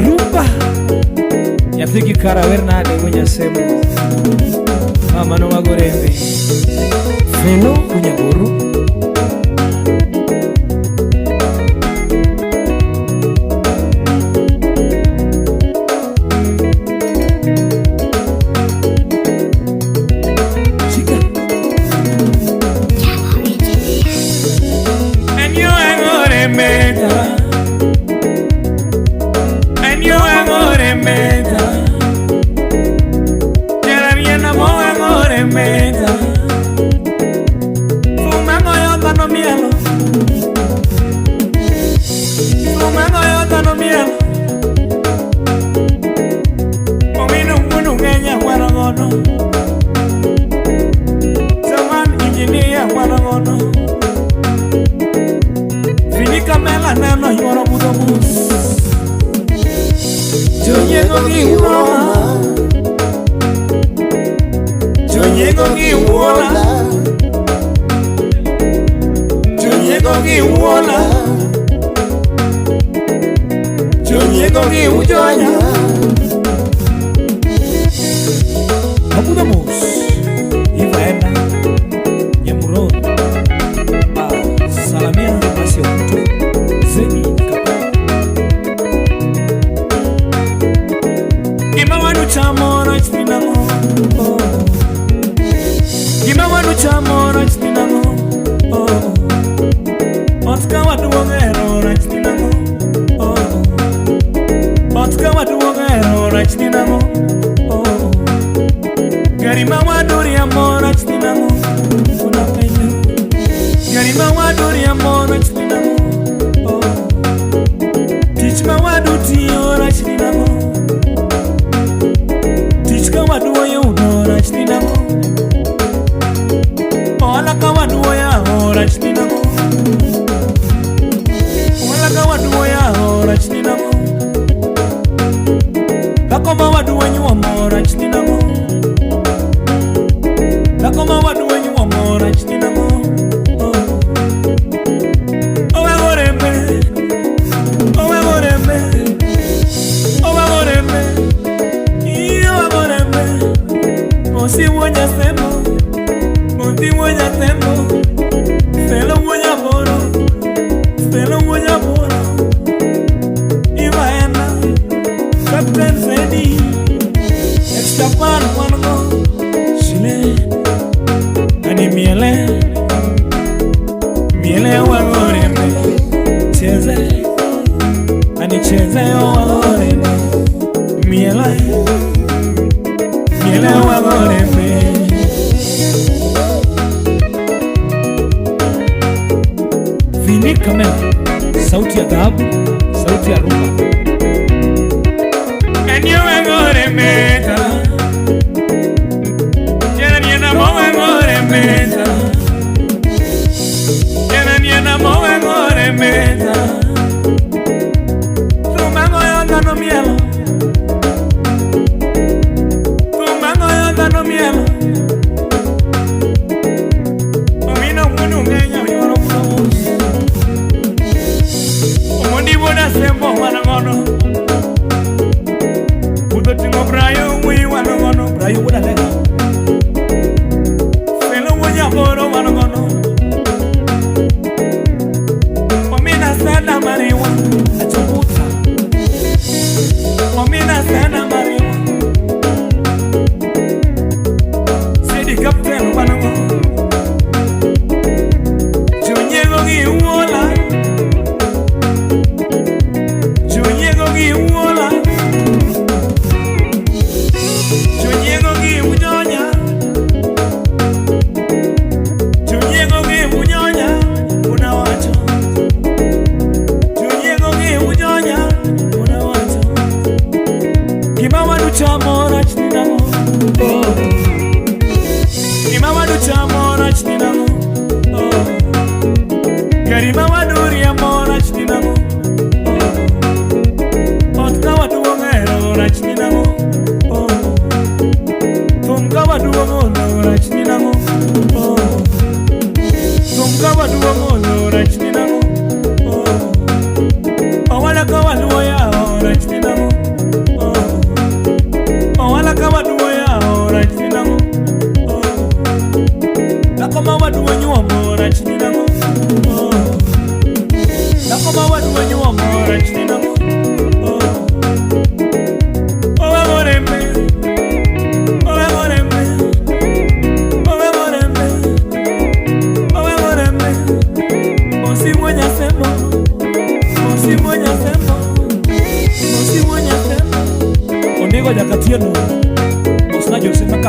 Rumba Yathiki Karavernade Munyasemo Mama no Magorembe Felo Munyaguru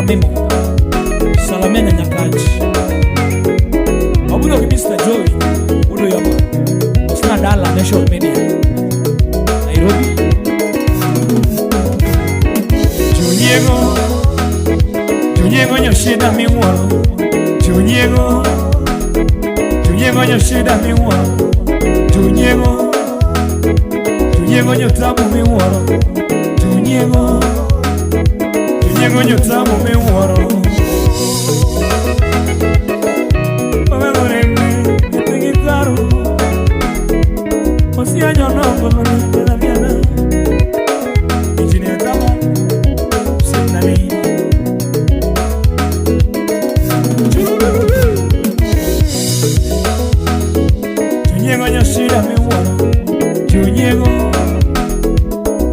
Peter Memo Salamena Nyakaji Wabudo ki Mr. Joey Udo Yama Osna Dala National Media Nairobi Junyego nyoshida miworo Junyego nyoshida miworo Junyego nyotabu miworo Junyego nyotabu miworo Baba gorembe Nitegi karo Osia nyono Kolo nitela miana Ijini atama Sinali Junyego nyoshida miworo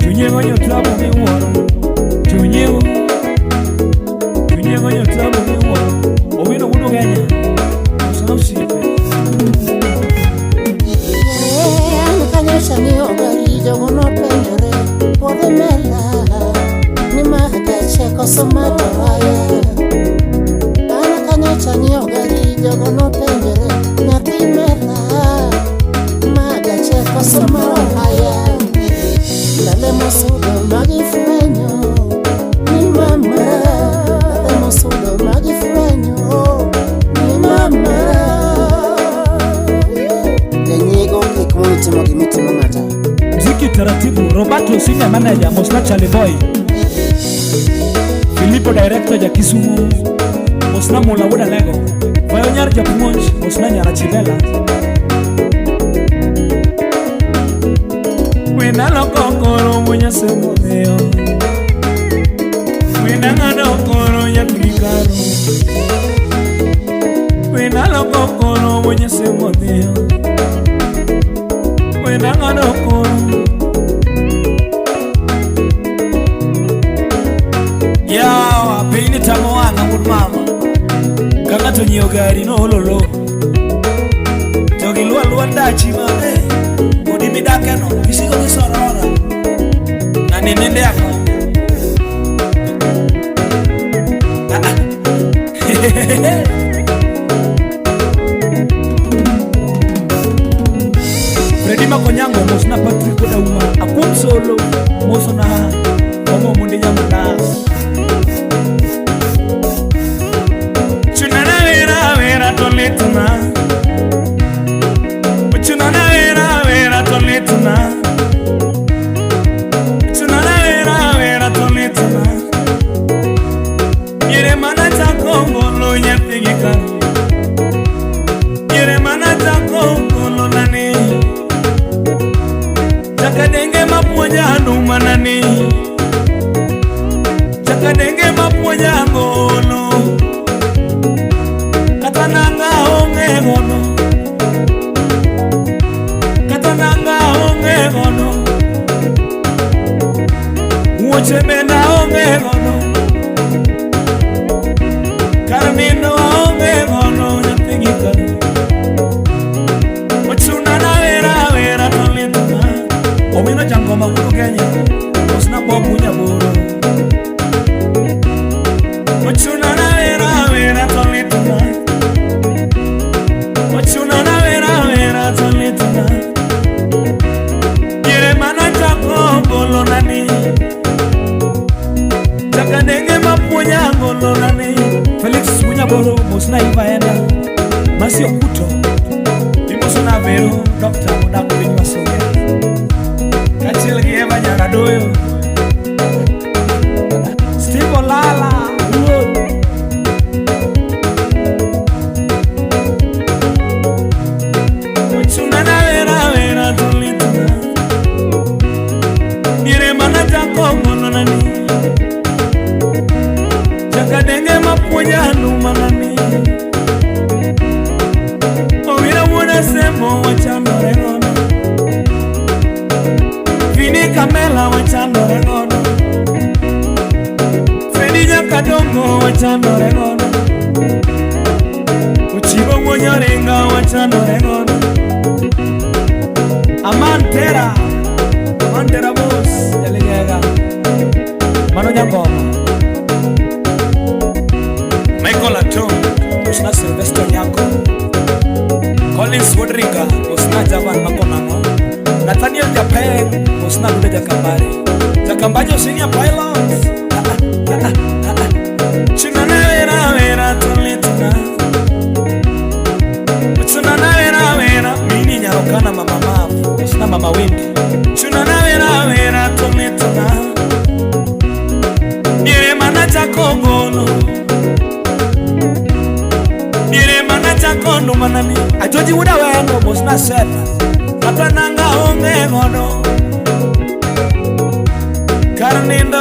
Junyego nyotabu miworo Junyego nyotabu miworo Owino uno Kenya Osana sipe Anakanyesha ni ogari jogo no penjore Pode mela ni mahagache kosomato haya Anakanyesha ni ogari jogo no penjore Nyati mela mahagache kosomato haya Lale mosudo magifrenyo ni mama Lale mosudo magifrenyo ni mama Lenyego kikumwitimo gimitimo ngata Mziki taratibu Roberto senior manager Mosna Charlie Boy Filippo director ja Kisumu Mosna Mola Wuda Lego Vayo nyar ja Pumonj Mosna nyara Chibela Wena lokokoro mwenye semo deo Wena ngada okoro ya kulikaro Wena lokokoro mwenye semo deo Wena ngada okoro Yawa peini tamo wanga mama Kanga tonyo gari no lolo Togi luwa ndachi ma Odi midake no Kisigo kisorora Na nenende yako Freddy Makonyango Mosna Patrick Odauma Akun solo Mosna Momo mundi nyamana Chunana vera toletuna Chunana vera toletuna Chunana vera toletuna Yere mana takongo lo nyapigika Yere mana takongo lo nani Chakadenge mapuja numa nani Chakadenge mapuja ngono Katananga onge ngono Katananga onge ngono Uochemena onge ngono Karamino onge ngono Nyapigika Wachunana vera tolituna Omino jango maguru Kenya Osna bobu nyaburo Wachunana vera tolituna Wachunana vera tolituna Yere mana jako bolo nani Chaka Nyaruka osna javan makonamo Nathaniel Japeng osna lude jakambari Jakambajo senior pilot Chunana vera vera tulituna Chunana vera vera mini Nyaruka na mama mafu osna mama Wendy Chunana vera vera tulituna Nire mana jakongolo Nire mana jakondo manani Ajoji wuda wendo bosna sepa Kata nanga onge godo Karnindo